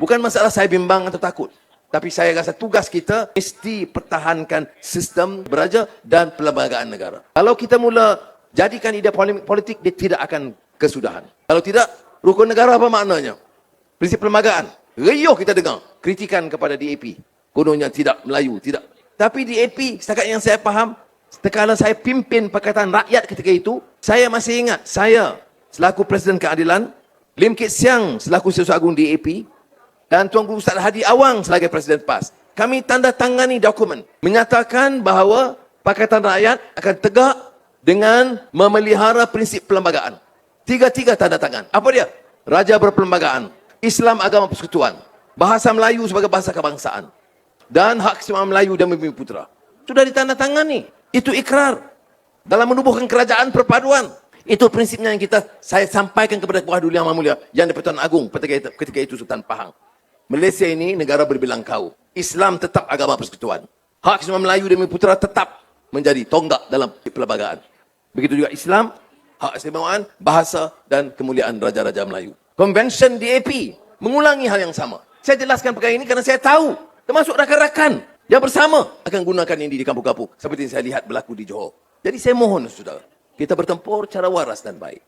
Bukan masalah saya bimbang atau takut. Tapi saya rasa tugas kita mesti pertahankan sistem beraja dan perlembagaan negara. Kalau kita mula jadikan idea politik, dia tidak akan kesudahan. Kalau tidak, rukun negara apa maknanya? Prinsip perlembagaan. Riuh kita dengar kritikan kepada DAP. Kononnya tidak Melayu, tidak. Tapi DAP, setakat yang saya faham, sekala saya pimpin Pakatan Rakyat ketika itu, saya masih ingat, saya selaku Presiden Keadilan, Lim Kit Siang selaku Setiausaha Agung DAP, dan Tuan Guru Ustaz Hadi Awang sebagai Presiden PAS. Kami tanda tangani dokumen menyatakan bahawa Pakatan Rakyat akan tegak dengan memelihara prinsip perlembagaan. Tiga-tiga tanda tangan. Apa dia? Raja berperlembagaan, Islam agama persekutuan, bahasa Melayu sebagai bahasa kebangsaan, dan hak keseimbangan Melayu dan Bumi Putera. Sudah ditandatangani. Itu ikrar dalam menubuhkan kerajaan perpaduan. Itu prinsipnya yang saya sampaikan kepada Buah Duli Yang Mulia yang di-Pertuan Agong ketika itu Sultan Pahang. Malaysia ini negara berbilang kau. Islam tetap agama persekutuan. Hak keseimbangan Melayu dan Bumi Putera tetap menjadi tonggak dalam perlembagaan. Begitu juga Islam, hak keseimbangan, bahasa dan kemuliaan Raja-Raja Melayu. Convention DAP mengulangi hal yang sama. Saya jelaskan perkara ini kerana saya tahu, termasuk rakan-rakan yang bersama akan gunakan ini di kampung-kampung seperti yang saya lihat berlaku di Johor. Jadi saya mohon saudara, kita bertempur cara waras dan baik.